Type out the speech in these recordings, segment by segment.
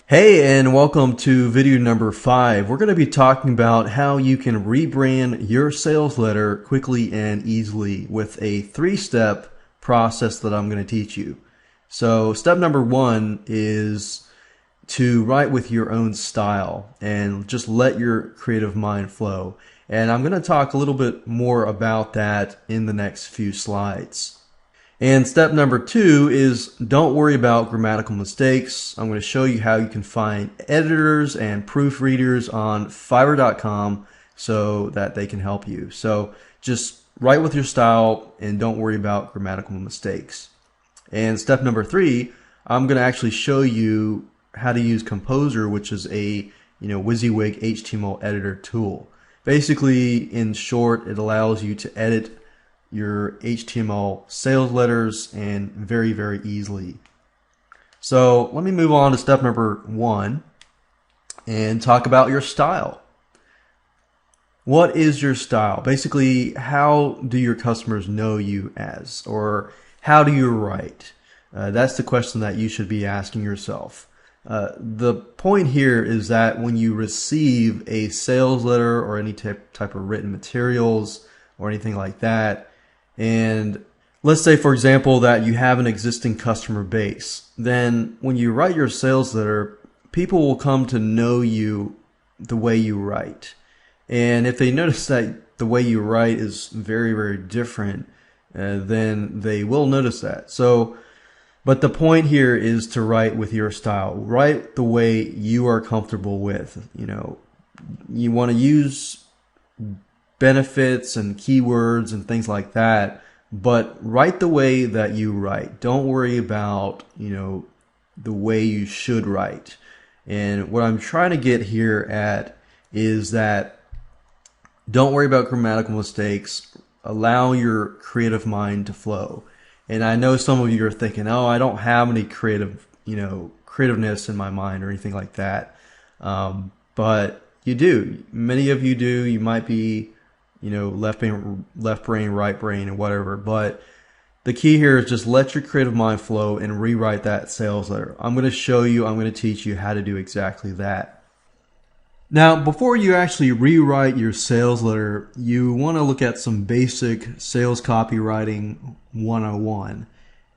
Hey, and welcome to video number 5. We're going to be talking about how you can rebrand your sales letter quickly and easily with a 3-step process that I'm going to teach you. So step number 1 is to write with your own style and just let your creative mind flow. And I'm going to talk a little bit more about that in the next few slides. And step number 2 is don't worry about grammatical mistakes. I'm going to show you how you can find editors and proofreaders on Fiverr.com so that they can help you. So just write with your style and don't worry about grammatical mistakes. And step number 3, I'm going to actually show you how to use Composer, which is a WYSIWYG HTML editor tool. Basically, in short, it allows you to edit your HTML sales letters and very, very easily. So let me move on to step number 1 and talk about your style. What is your style? Basically, how do your customers know you as, or how do you write? That's the question that you should be asking yourself. The point here is that when you receive a sales letter or any type of written materials or anything like that, and let's say, for example, that you have an existing customer base, then when you write your sales letter, people will come to know you the way you write. And if they notice that the way you write is very, very different, then they will notice that. But the point here is to write with your style. Write the way you are comfortable with. You want to use benefits and keywords and things like that, but write the way that you write. Don't worry about, the way you should write. And what I'm trying to get here at is that don't worry about grammatical mistakes. Allow your creative mind to flow. And I know some of you are thinking, oh, I don't have any creativeness in my mind or anything like that. But you do. Many of you do. You might be left brain, right brain, and whatever. But the key here is just let your creative mind flow and rewrite that sales letter. I'm going to show you, I'm going to teach you how to do exactly that. Now, before you actually rewrite your sales letter, you want to look at some basic sales copywriting 101.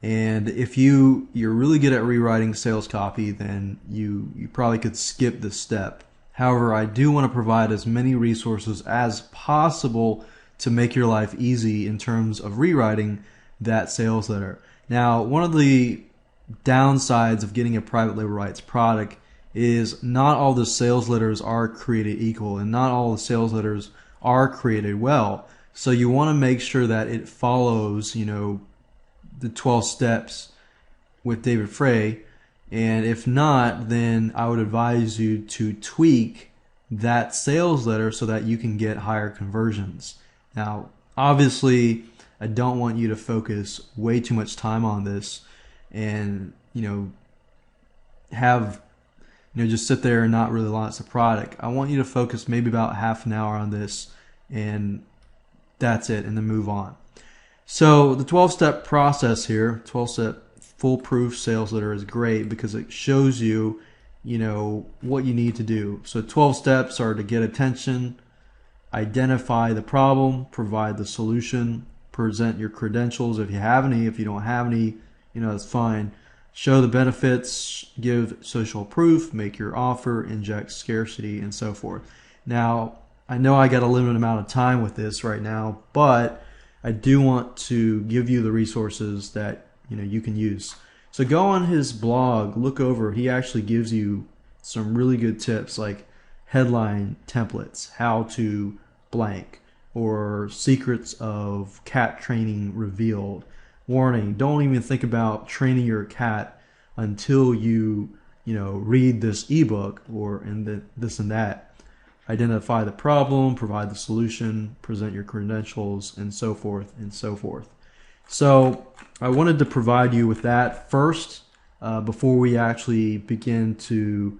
And if you're really good at rewriting sales copy, then you probably could skip this step. However, I do want to provide as many resources as possible to make your life easy in terms of rewriting that sales letter. Now, one of the downsides of getting a private label rights product is not all the sales letters are created equal, and not all the sales letters are created well. So you want to make sure that it follows, the 12 steps with David Frey. And if not, then I would advise you to tweak that sales letter so that you can get higher conversions. Now, obviously, I don't want you to focus way too much time on this and, just sit there and not really launch the product. I want you to focus maybe about half an hour on this, and that's it, and then move on. So the 12-step process here, 12-step foolproof sales letter is great because it shows you, what you need to do. So 12 steps are to get attention, identify the problem, provide the solution, present your credentials if you have any. If you don't have any, that's fine. Show the benefits, give social proof, make your offer, inject scarcity, and so forth. Now, I know I got a limited amount of time with this right now, but I do want to give you the resources that you can use. So go on his blog, look over. He actually gives you some really good tips like headline templates, how to blank, or secrets of cat training revealed. Warning, don't even think about training your cat until you read this ebook this and that. Identify the problem, provide the solution, present your credentials, and so forth and so forth. So I wanted to provide you with that first before we actually begin to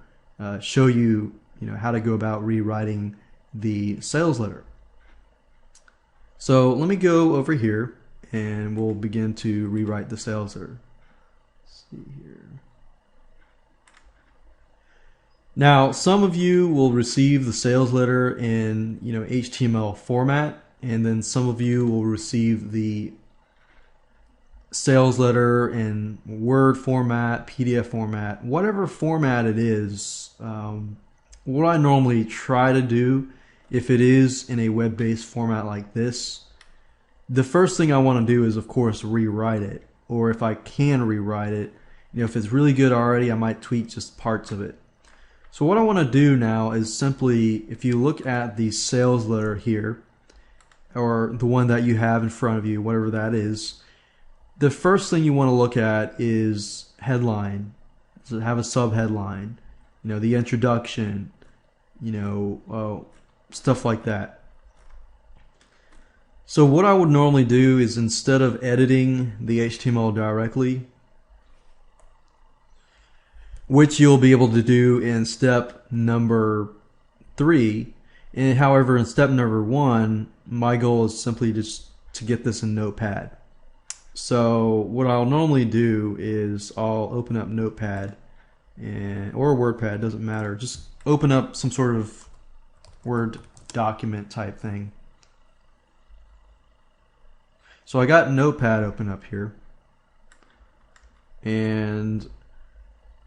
show you, how to go about rewriting the sales letter. So let me go over here and we'll begin to rewrite the sales letter. Let's see here. Now, some of you will receive the sales letter in HTML format, and then some of you will receive the sales letter in Word format, PDF format, whatever format it is. What I normally try to do, if it is in a web-based format like this, the first thing I want to do is, of course, rewrite it. Or if I can rewrite it, if it's really good already, I might tweak just parts of it. So what I want to do now is simply, if you look at the sales letter here, or the one that you have in front of you, whatever that is, the first thing you want to look at is headline. Does it have a subheadline? The introduction, stuff like that. So what I would normally do is, instead of editing the HTML directly, which you'll be able to do in step number 3. And however, in step number 1, my goal is simply just to get this in Notepad. So what I'll normally do is I'll open up Notepad or WordPad, doesn't matter. Just open up some sort of Word document type thing. So I got Notepad open up here, and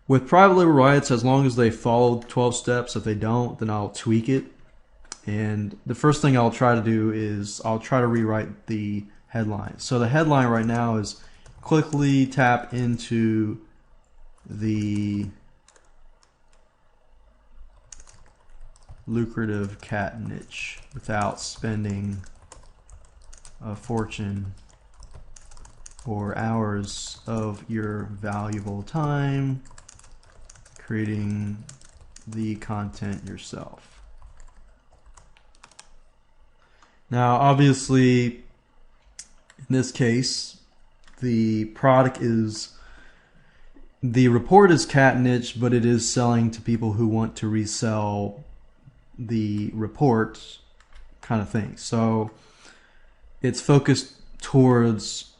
with private label rights, as long as they follow 12 steps, if they don't, then I'll tweak it. And the first thing I'll try to do is I'll try to rewrite the headline. So the headline right now is quickly tap into the lucrative cat niche without spending a fortune or hours of your valuable time creating the content yourself. Now, obviously, in this case, the report is cat niche, but it is selling to people who want to resell the report kind of thing. So it's focused towards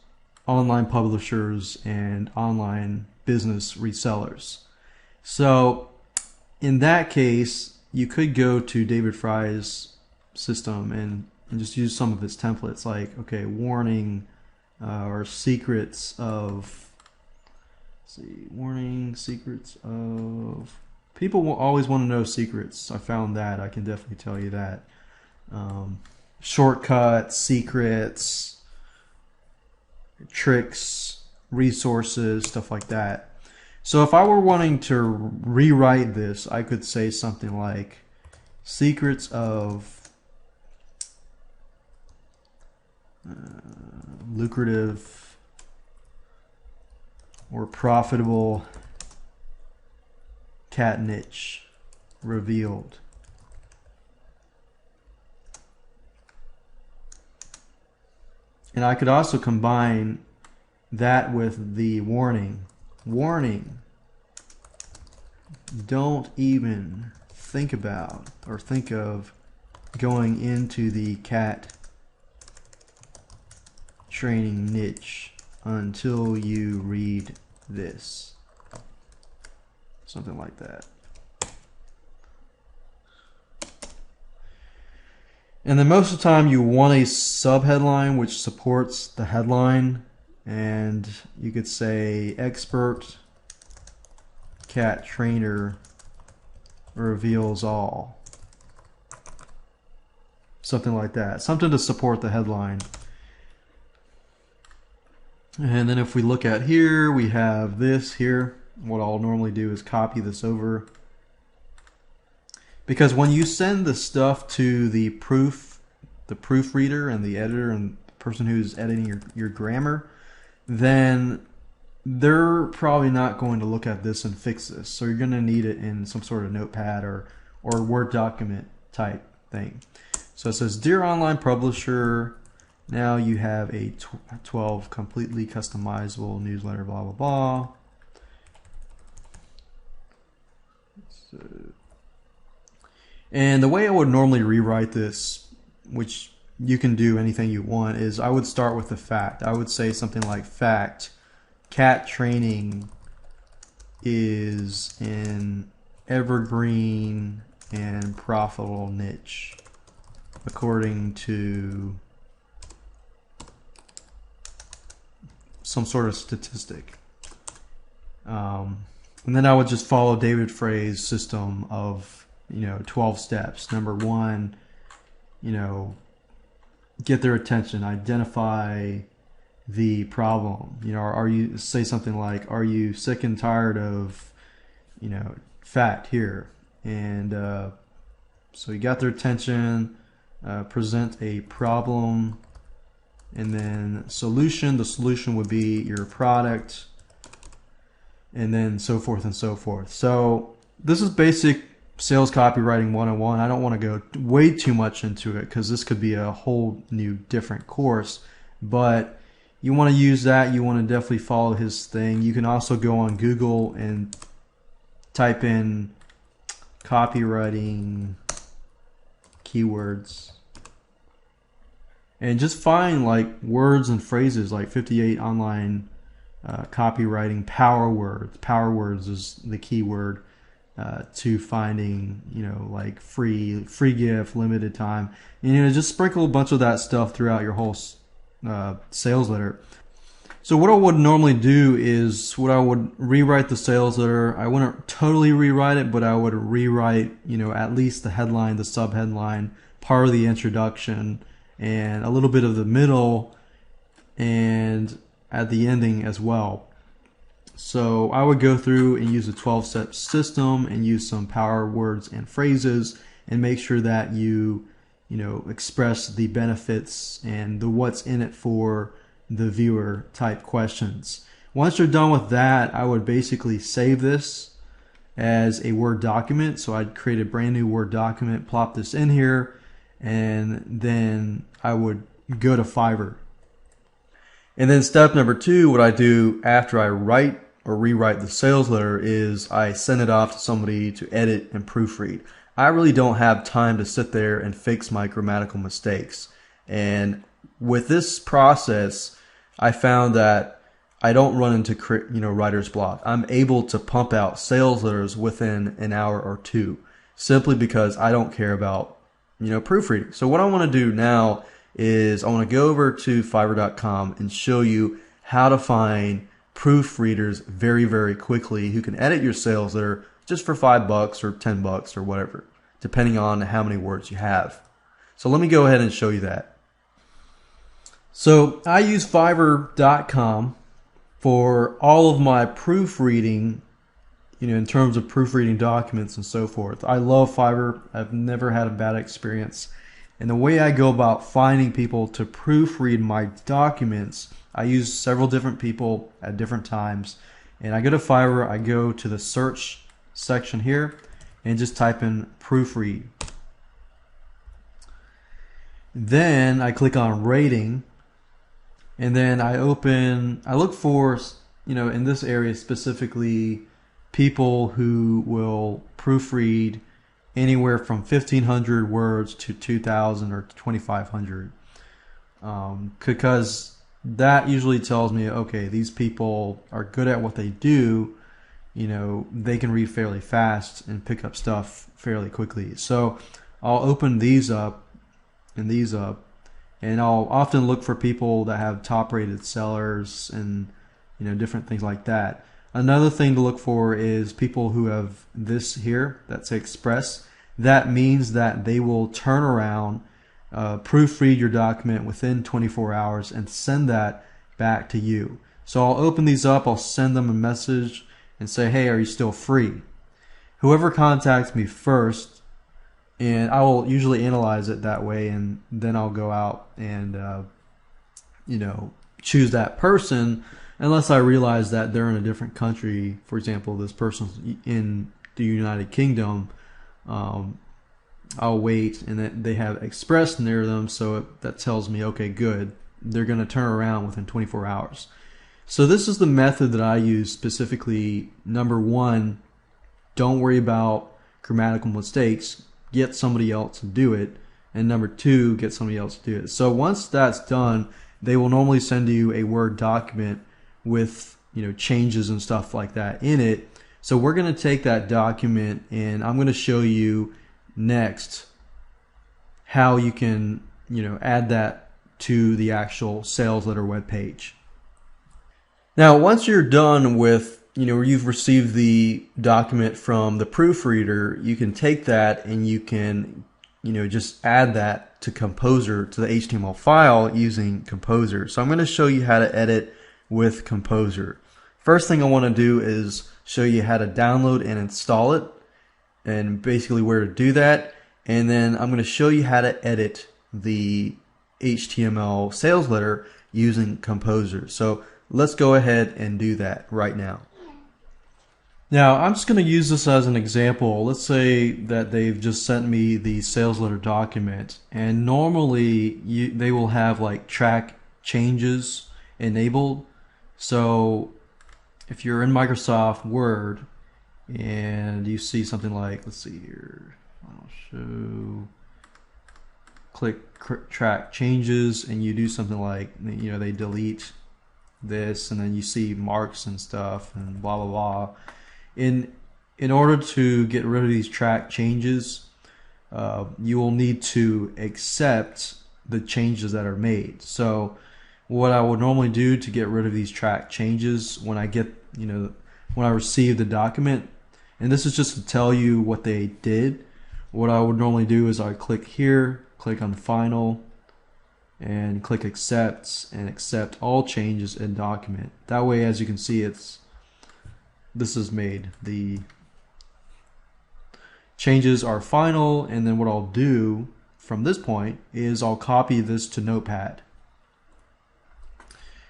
online publishers and online business resellers. So in that case, you could go to David Fry's system and just use some of his templates, like, okay, warning or secrets of, secrets of, people will always want to know secrets. I found that. I can definitely tell you that. Shortcuts, secrets, tricks, resources, stuff like that. So if I were wanting to rewrite this, I could say something like secrets of lucrative or profitable cat niche revealed. And I could also combine that with the warning. Warning, don't even think about or think of going into the cat training niche until you read this. Something like that. And then most of the time you want a subheadline which supports the headline, and you could say expert cat trainer reveals all. Something like that. Something to support the headline. And then if we look at here, we have this here. What I'll normally do is copy this over. Because when you send the stuff to the proofreader and the editor and the person who's editing your grammar, then they're probably not going to look at this and fix this. So you're going to need it in some sort of notepad or Word document type thing. So it says, Dear Online Publisher, now you have a 12 completely customizable newsletter, blah, blah, blah. So, and the way I would normally rewrite this, which you can do anything you want, is I would start with the fact. I would say something like, fact, cat training is in evergreen and profitable niche according to some sort of statistic. And then I would just follow David Frey's system of 12 steps. Number one, get their attention, identify the problem. Are you, say something like, are you sick and tired of fat here? And so you got their attention, present a problem, and then solution. The solution would be your product, and then so forth and so forth. So this is basic sales copywriting 101. I don't want to go way too much into it because this could be a whole new different course, but you want to use that. You want to definitely follow his thing. You can also go on Google and type in copywriting keywords and just find like words and phrases, like 58 online copywriting power words. Power words is the keyword to finding like free gift, limited time, and just sprinkle a bunch of that stuff throughout your whole sales letter. So what I would normally do is I would rewrite the sales letter. I wouldn't totally rewrite it, but I would rewrite at least the headline, the subheadline, part of the introduction, and a little bit of the middle, and at the ending as well. So I would go through and use a 12-step system and use some power words and phrases and make sure that you express the benefits and the what's in it for the viewer type questions. Once you're done with that, I would basically save this as a Word document. So I'd create a brand new Word document, plop this in here, and then I would go to Fiverr. And then step number two, what I do after I write or rewrite the sales letter is I send it off to somebody to edit and proofread. I really don't have time to sit there and fix my grammatical mistakes. And with this process, I found that I don't run into writer's block. I'm able to pump out sales letters within an hour or two, simply because I don't care about proofreading. So what I want to do now is I want to go over to Fiverr.com and show you how to find proofreaders very, very quickly who can edit your sales letter just for $5 or $10 or whatever, depending on how many words you have. So let me go ahead and show you that. So I use Fiverr.com for all of my proofreading, in terms of proofreading documents and so forth. I love Fiverr. I've never had a bad experience. And the way I go about finding people to proofread my documents, I use several different people at different times. And I go to Fiverr, I go to the search section here, and just type in proofread. Then I click on rating, and then I look for, in this area specifically, people who will proofread anywhere from 1,500 words to 2,000 or 2,500, because that usually tells me, okay, these people are good at what they do. They can read fairly fast and pick up stuff fairly quickly. So I'll open these up and these up, and I'll often look for people that have top-rated sellers and different things like that. Another thing to look for is people who have this here, that's Express. That means that they will turn around, proofread your document within 24 hours and send that back to you. So I'll open these up, I'll send them a message and say, hey, are you still free? Whoever contacts me first, and I will usually analyze it that way, and then I'll go out and choose that person, unless I realize that they're in a different country. For example, this person's in the United Kingdom. I'll wait, and they have Express near them, so that tells me, okay, good, they're going to turn around within 24 hours. So this is the method that I use specifically. Number one, don't worry about grammatical mistakes. Get somebody else to do it. And number two, get somebody else to do it. So once that's done, they will normally send you a Word document with changes and stuff like that in it. So we're going to take that document, and I'm going to show you next how you can, add that to the actual sales letter web page. Now, once you're done with, you've received the document from the proofreader, you can take that and you can, just add that to Composer, to the HTML file using Composer. So I'm going to show you how to edit with Composer. First thing I want to do is show you how to download and install it, and basically where to do that. And then I'm going to show you how to edit the HTML sales letter using Composer. So let's go ahead and do that right now. Now I'm just going to use this as an example. Let's say that they've just sent me the sales letter document, and normally they will have like track changes enabled. So if you're in Microsoft Word and you see something like, let's see here, I'll show, click track changes, and you do something like, they delete this, and then you see marks and stuff and blah blah blah. In order to get rid of these track changes, you will need to accept the changes that are made. So what I would normally do to get rid of these track changes when I get, when I receive the document, and this is just to tell you what they did, what I would normally do is I click here, click on final, and click accept, and accept all changes in document. That way, as you can see, this is made. The changes are final, and then what I'll do from this point is I'll copy this to Notepad.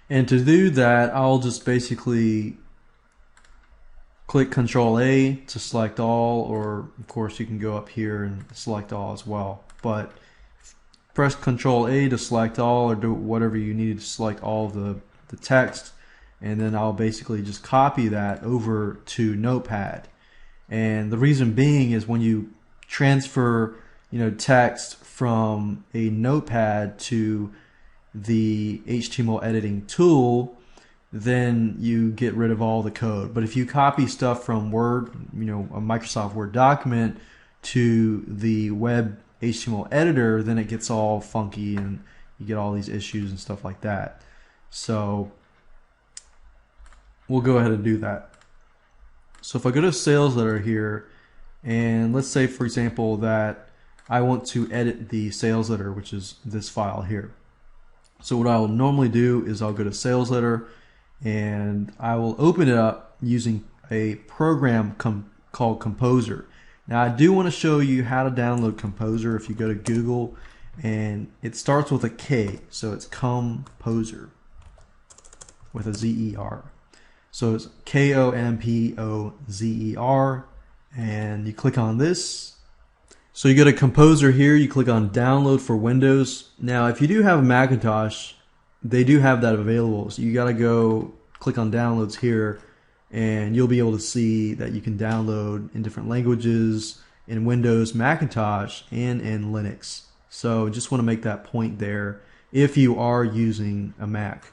And to do that, I'll just basically click Control A to select all, or of course you can go up here and select all as well. But press Control A to select all, or do whatever you need to select all of the text, and then I'll basically just copy that over to Notepad. And the reason being is when you transfer text from a Notepad to the HTML editing tool, then you get rid of all the code. But if you copy stuff from Word, a Microsoft Word document, to the web HTML editor, then it gets all funky and you get all these issues and stuff like that. So we'll go ahead and do that. So if I go to sales letter here, and let's say for example that I want to edit the sales letter, which is this file here. So what I will normally do is I'll go to sales letter, and I will open it up using a program called Composer. Now I do want to show you how to download Composer. If you go to Google, and it starts with a K, so it's Composer with a Z-E-R. So it's K-O-M-P-O-Z-E-R, and you click on this. So you go to Composer here, you click on download for Windows. Now if you do have a Macintosh, they do have that available. So you gotta go click on downloads here, and you'll be able to see that you can download in different languages in Windows, Macintosh, and in Linux. So just want to make that point there if you are using a Mac.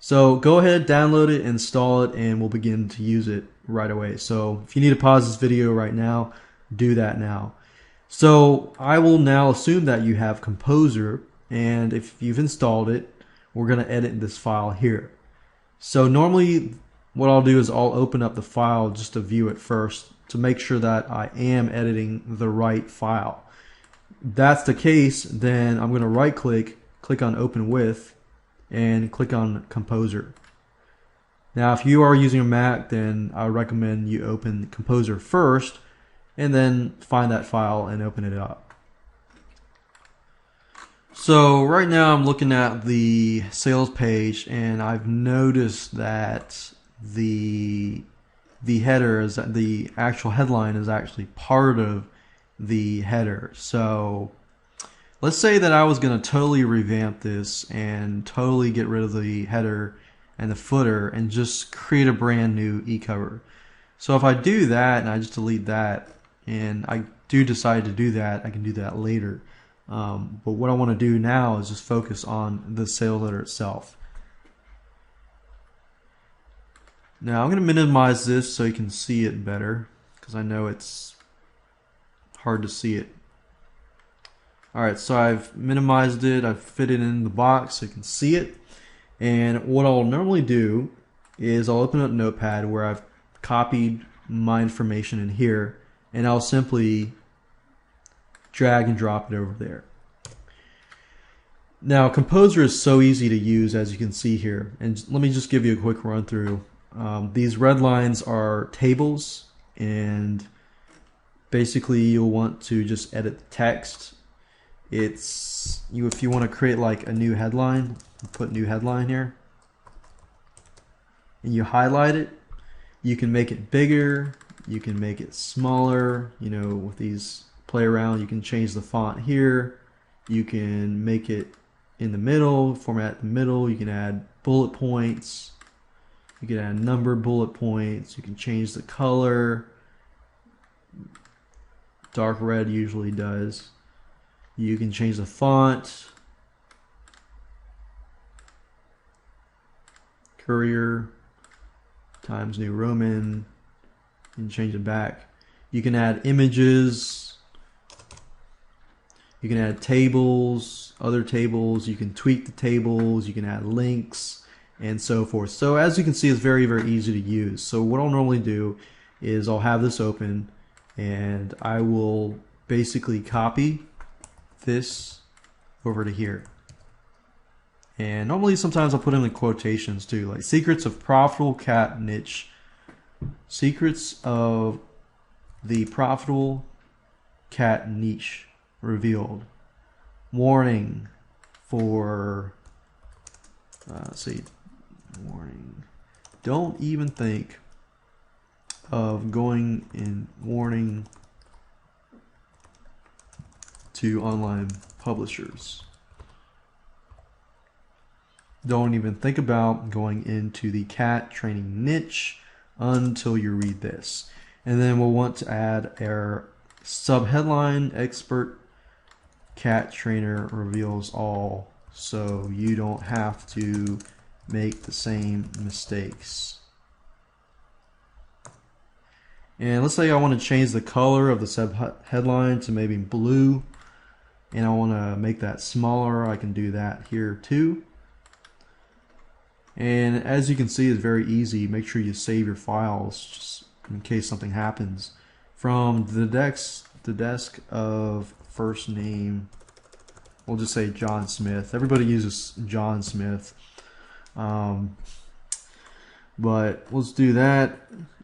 So go ahead, download it, install it, and we'll begin to use it right away. So if you need to pause this video right now, do that now. So I will now assume that you have Composer, and if you've installed it, we're going to edit this file here. So normally what I'll do is I'll open up the file just to view it first to make sure that I am editing the right file. If that's the case, then I'm going to right click, click on Open With, and click on Composer. Now if you are using a Mac, then I recommend you open Composer first and then find that file and open it up. So right now I'm looking at the sales page, and I've noticed that the header is that the actual headline is actually part of the header. So let's say that I was going to totally revamp this and totally get rid of the header and the footer and just create a brand new e-cover. So if I do that and I just delete that, and I do decide to do that, I can do that later. But what I want to do now is just focus on the sales letter itself. Now I'm going to minimize this so you can see it better, because I know it's hard to see it. Alright, so I've minimized it, I've fit it in the box so you can see it. And what I'll normally do is I'll open up Notepad where I've copied my information in here, and I'll simply drag and drop it over there. Now Composer is so easy to use, as you can see here, and let me just give you a quick run through. These red lines are tables, and basically you'll want to just edit the text. If you want to create like a new headline, put new headline here, and you highlight it. You can make it bigger, you can make it smaller, you know, with these play around. You can change the font here, you can make it in the middle, format the middle, you can add bullet points, you can add numbered bullet points, you can change the color. Dark red usually does. You can change the font, Courier, Times New Roman, you can change it back. You can add images, you can add tables, other tables, you can tweak the tables, you can add links, and so forth. So as you can see, it's very, very easy to use. So what I'll normally do is I'll have this open, and I will basically copy this over to here. And normally sometimes I'll put in the quotations too, like secrets of profitable cat niche, secrets of the profitable cat niche revealed, warning for let's see, warning, don't even think of going in, warning to online publishers. Don't even think about going into the cat training niche until you read this. And then we'll want to add our subheadline, expert cat trainer reveals all, so you don't have to make the same mistakes. And let's say I want to change the color of the subheadline to maybe blue, and I want to make that smaller. I can do that here too. And as you can see, it's very easy. Make sure you save your files just in case something happens. From the desk of first name, we'll just say John Smith. Everybody uses John Smith. But let's do that,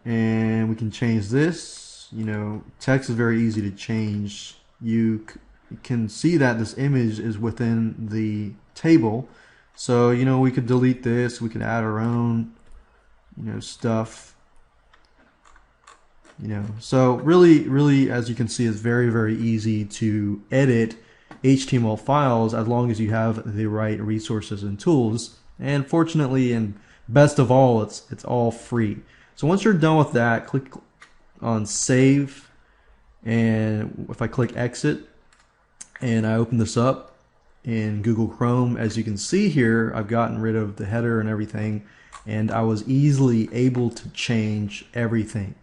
and we can change this. You know, text is very easy to change. You can see that this image is within the table. So, you know, we could delete this, we could add our own, you know, stuff. You know, so really, as you can see, it's very, very easy to edit HTML files as long as you have the right resources and tools. And fortunately, and best of all, it's all free. So once you're done with that, click on save, and if I click exit and I open this up in Google Chrome, as you can see here, I've gotten rid of the header and everything, and I was easily able to change everything.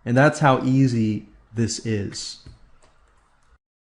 And that's how easy this is.